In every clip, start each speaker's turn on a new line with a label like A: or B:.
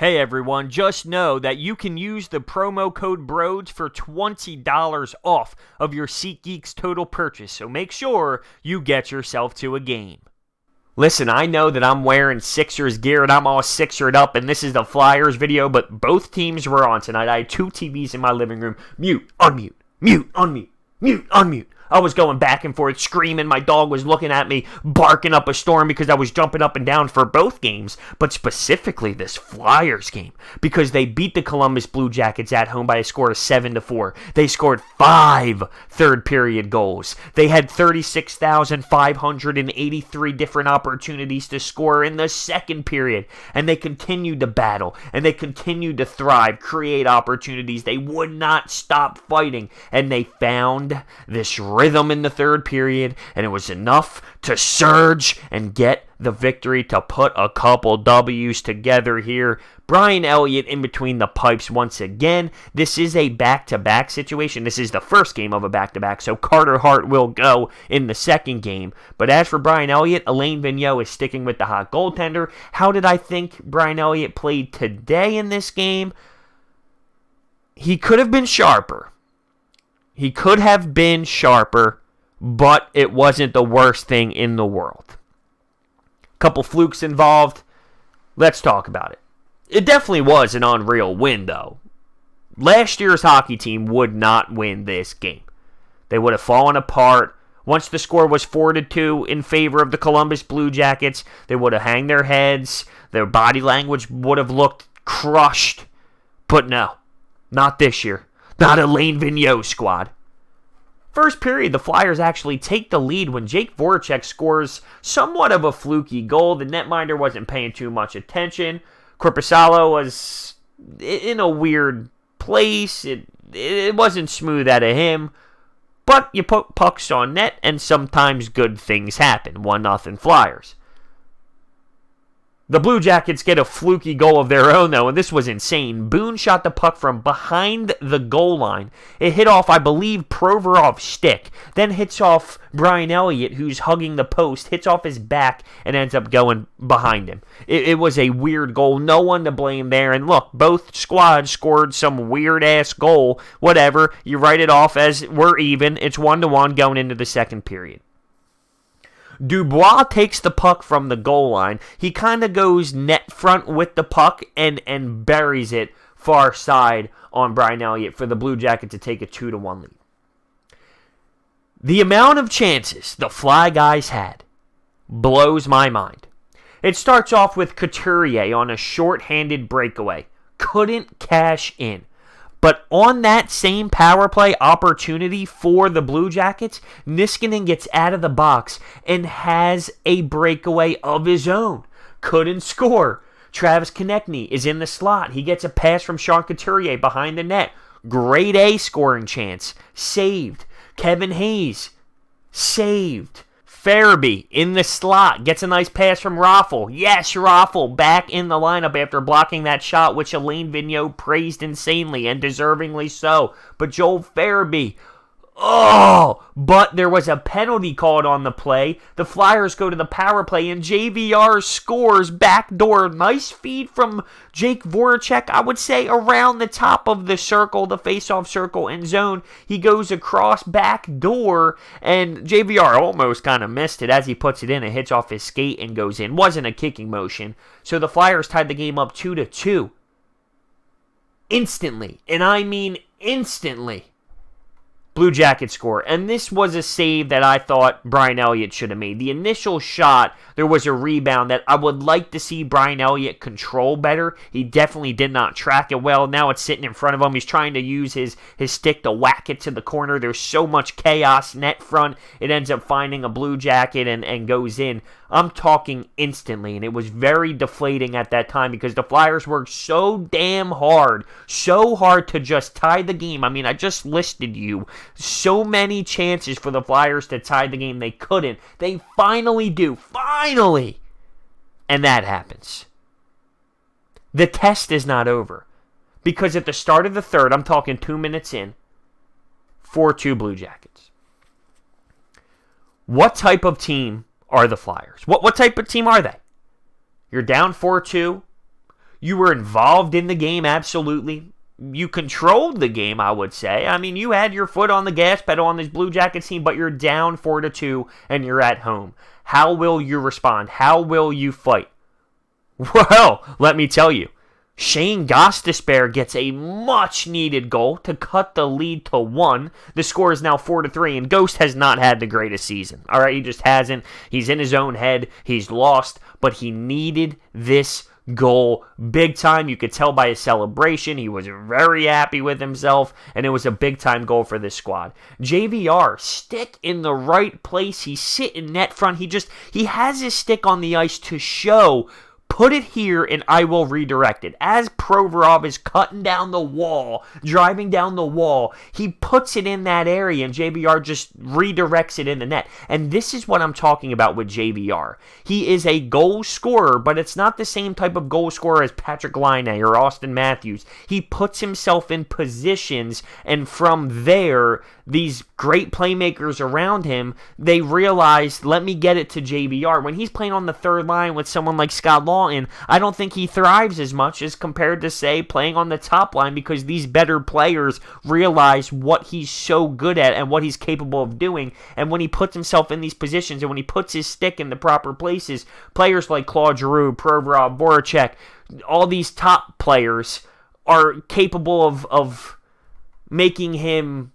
A: Hey everyone, just know that you can use the promo code BROADS for $20 off of your SeatGeek's total purchase, so make sure you get yourself to a game. Listen, I know that I'm wearing Sixers gear and I'm all Sixered up and this is the Flyers video, but both teams were on tonight. I had two TVs in my living room. Mute, unmute, mute, unmute, mute, unmute. I was going back and forth screaming. My dog was looking at me, barking up a storm because I was jumping up and down for both games, but specifically this Flyers game because they beat the Columbus Blue Jackets at home by a score of 7-4. They scored 5 third-period goals. They had 36,583 different opportunities to score in the second period, and they continued to battle, and they continued to thrive, create opportunities. They would not stop fighting, and they found this rhythm in the third period, and it was enough to surge and get the victory to put a couple W's together here. Brian Elliott in between the pipes once again. This is a back-to-back situation. This is the first game of a back-to-back, so Carter Hart will go in the second game. But as for Brian Elliott, Alain Vigneault is sticking with the hot goaltender. How did I think Brian Elliott played today in this game? He could have been sharper. He could have been sharper, but it wasn't the worst thing in the world. Couple flukes involved. Let's talk about it. It definitely was an unreal win, though. Last year's hockey team would not win this game. They would have fallen apart. Once the score was 4-2 in favor of the Columbus Blue Jackets, they would have hanged their heads. Their body language would have looked crushed. But no, not this year. Not Alain Vigneault squad. First period, the Flyers actually take the lead when Jake Voracek scores somewhat of a fluky goal. The netminder wasn't paying too much attention. Korpisalo was in a weird place. It wasn't smooth out of him. But you put pucks on net, and sometimes good things happen. 1-0 Flyers. The Blue Jackets get a fluky goal of their own, though, and this was insane. Boone shot the puck from behind the goal line. It hit off, I believe, Provorov's stick, then hits off Brian Elliott, who's hugging the post, hits off his back, and ends up going behind him. It was a weird goal. No one to blame there. And look, both squads scored some weird-ass goal. Whatever. You write it off as we're even. It's 1-1 going into the second period. Dubois takes the puck from the goal line. He kind of goes net front with the puck and buries it far side on Brian Elliott for the Blue Jackets to take a 2-1 lead. The amount of chances the Fly guys had blows my mind. It starts off with Couturier on a shorthanded breakaway. Couldn't cash in. But on that same power play opportunity for the Blue Jackets, Niskanen gets out of the box and has a breakaway of his own. Couldn't score. Travis Konecny is in the slot. He gets a pass from Sean Couturier behind the net. Grade A scoring chance. Saved. Kevin Hayes. Saved. Farabee in the slot gets a nice pass from Raffl. Yes, Raffl back in the lineup after blocking that shot, which Alain Vigneault praised insanely and deservingly so. But Joel Farabee, but there was a penalty called on the play. The Flyers go to the power play, and JVR scores backdoor. Nice feed from Jake Voracek, I would say around the top of the circle, the face-off circle and zone. He goes across backdoor, and JVR almost kind of missed it. As he puts it in, it hits off his skate and goes in. Wasn't a kicking motion. So the Flyers tied the game up 2-2. Instantly, and I mean instantly. Blue Jackets score. And this was a save that I thought Brian Elliott should have made. The initial shot, there was a rebound that I would like to see Brian Elliott control better. He definitely did not track it well. Now it's sitting in front of him. He's trying to use his stick to whack it to the corner. There's so much chaos net front. It ends up finding a Blue Jacket and goes in. I'm talking instantly, and it was very deflating at that time because the Flyers worked so damn hard, to just tie the game. I mean, I just listed you so many chances for the Flyers to tie the game. They couldn't. They finally do. Finally! And that happens. The test is not over because at the start of the third, I'm talking 2 minutes in, 4-2 Blue Jackets. What type of team are the Flyers? What type of team are they? You're down 4-2. You were involved in the game, absolutely. You controlled the game, I would say. I mean, you had your foot on the gas pedal on this Blue Jackets team, but you're down 4-2 and you're at home. How will you respond? How will you fight? Well, let me tell you. Shayne Gostisbehere gets a much-needed goal to cut the lead to 1. The score is now 4-3, and Ghost has not had the greatest season. All right, he just hasn't. He's in his own head. He's lost, but he needed this goal big time. You could tell by his celebration. He was very happy with himself, and it was a big-time goal for this squad. JVR, stick in the right place. He's sitting net front. He has his stick on the ice to show, put it here and I will redirect it. As Provorov is cutting down the wall, driving down the wall, he puts it in that area and JVR just redirects it in the net. And this is what I'm talking about with JVR. He is a goal scorer, but it's not the same type of goal scorer as Patrick Laine or Austin Matthews. He puts himself in positions, and from there, these great playmakers around him, they realize, let me get it to JVR. When he's playing on the third line with someone like Scott Lawton, I don't think he thrives as much as compared to, say, playing on the top line, because these better players realize what he's so good at and what he's capable of doing. And when he puts himself in these positions and when he puts his stick in the proper places, players like Claude Giroux, Provorov, Voracek, all these top players are capable of making him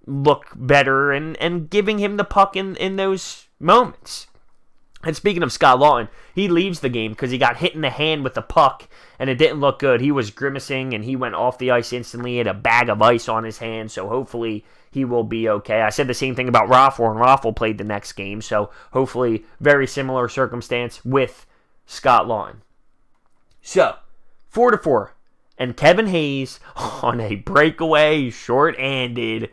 A: look better and giving him the puck in those moments. And speaking of Scott Lawton, he leaves the game because he got hit in the hand with the puck, and it didn't look good. He was grimacing, and he went off the ice instantly. He had a bag of ice on his hand, so hopefully he will be okay. I said the same thing about Raffle, and Raffle played the next game, so hopefully very similar circumstance with Scott Lawton. So, 4-4, and Kevin Hayes on a breakaway, shorthanded,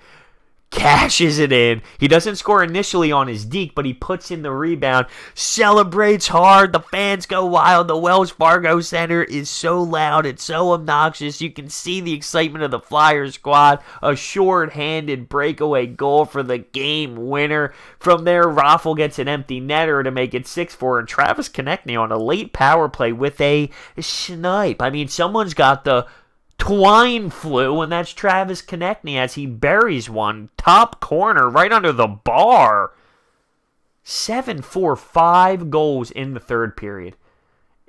A: cashes it in. He doesn't score initially on his deke, but he puts in the rebound, celebrates hard. The fans go wild. The Wells Fargo Center is so loud. It's so obnoxious. You can see the excitement of the Flyers squad. A short-handed breakaway goal for the game winner. From there, Raffle gets an empty netter to make it 6-4, and Travis Konecny on a late power play with a snipe. I mean, someone's got the twine flu, and that's Travis Konecny as he buries one top corner right under the bar. 7-4, 5 goals in the third period.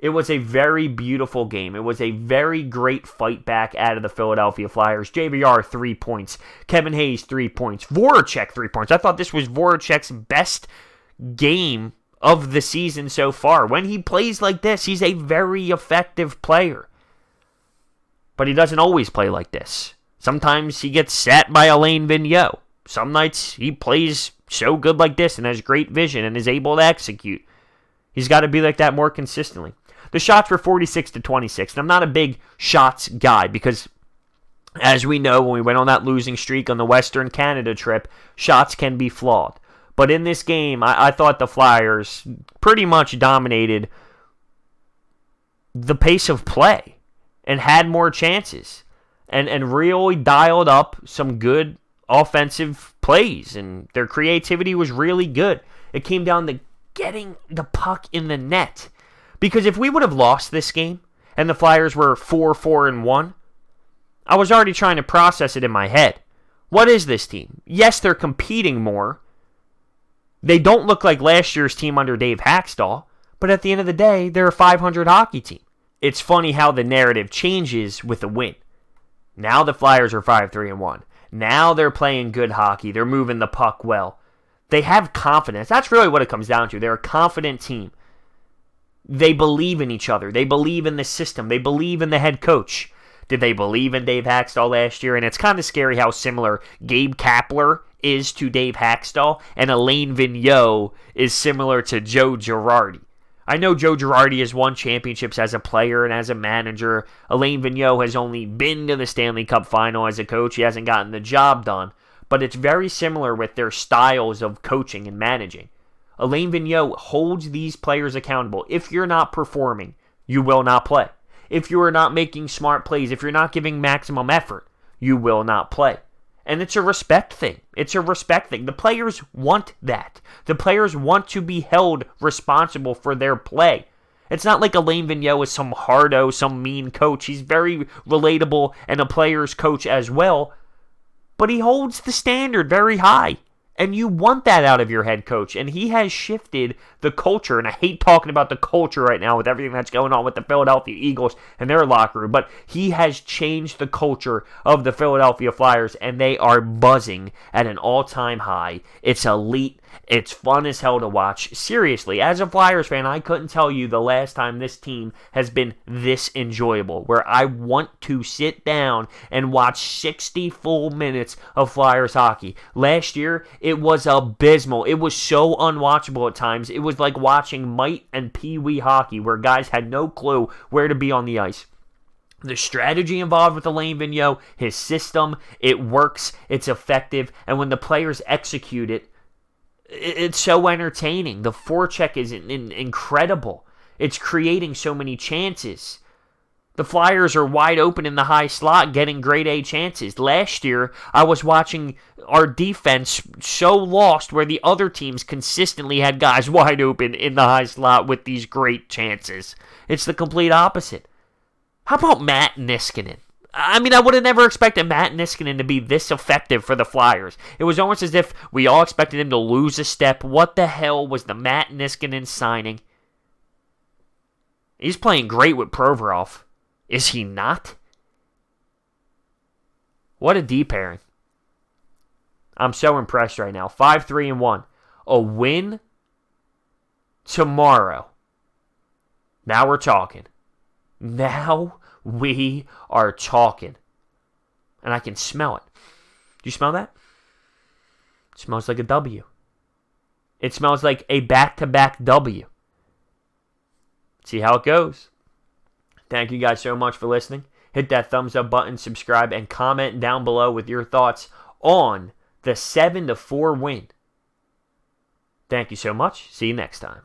A: It was a very beautiful game. It was a very great fight back out of the Philadelphia Flyers. JVR, 3 points. Kevin Hayes, 3 points. Voracek, 3 points. I thought this was Voracek's best game of the season so far. When he plays like this, he's a very effective player. But he doesn't always play like this. Sometimes he gets sat by Alain Vigneault. Some nights he plays so good like this and has great vision and is able to execute. He's got to be like that more consistently. The shots were 46-26. And I'm not a big shots guy because, as we know, when we went on that losing streak on the Western Canada trip, shots can be flawed. But in this game, I thought the Flyers pretty much dominated the pace of play and had more chances, and really dialed up some good offensive plays, and their creativity was really good. It came down to getting the puck in the net. Because if we would have lost this game, and the Flyers were 4-1, I was already trying to process it in my head. What is this team? Yes, they're competing more. They don't look like last year's team under Dave Hackstall, but at the end of the day, they're a 500 hockey team. It's funny how the narrative changes with a win. Now the Flyers are 5-3-1. Now they're playing good hockey. They're moving the puck well. They have confidence. That's really what it comes down to. They're a confident team. They believe in each other. They believe in the system. They believe in the head coach. Did they believe in Dave Hackstall last year? And it's kind of scary how similar Gabe Kapler is to Dave Hackstall, and Alain Vigneault is similar to Joe Girardi. I know Joe Girardi has won championships as a player and as a manager. Alain Vigneault has only been to the Stanley Cup final as a coach. He hasn't gotten the job done. But it's very similar with their styles of coaching and managing. Alain Vigneault holds these players accountable. If you're not performing, you will not play. If you are not making smart plays, if you're not giving maximum effort, you will not play. And it's a respect thing. It's a respect thing. The players want that. The players want to be held responsible for their play. It's not like Alain Vigneault is some hardo, some mean coach. He's very relatable and a player's coach as well. But he holds the standard very high. And you want that out of your head coach. And he has shifted the culture. And I hate talking about the culture right now with everything that's going on with the Philadelphia Eagles and their locker room. But he has changed the culture of the Philadelphia Flyers. And they are buzzing at an all-time high. It's elite. It's fun as hell to watch. Seriously, as a Flyers fan, I couldn't tell you the last time this team has been this enjoyable, where I want to sit down and watch 60 full minutes of Flyers hockey. Last year, it was abysmal. It was so unwatchable at times. It was like watching Mite and Pee Wee hockey, where guys had no clue where to be on the ice. The strategy involved with Alain Vigneault, his system, it works, it's effective, and when the players execute it, it's so entertaining. The forecheck is incredible. It's creating so many chances. The Flyers are wide open in the high slot, getting grade A chances. Last year, I was watching our defense so lost where the other teams consistently had guys wide open in the high slot with these great chances. It's the complete opposite. How about Matt Niskanen? I mean, I would have never expected Matt Niskanen to be this effective for the Flyers. It was almost as if we all expected him to lose a step. What the hell was the Matt Niskanen signing? He's playing great with Provorov. Is he not? What a D pairing. I'm so impressed right now. 5-3-1. A win tomorrow. Now we're talking. Now we are talking. And I can smell it. Do you smell that? It smells like a W. It smells like a back-to-back W. See how it goes. Thank you guys so much for listening. Hit that thumbs up button, subscribe, and comment down below with your thoughts on the 7-4 win. Thank you so much. See you next time.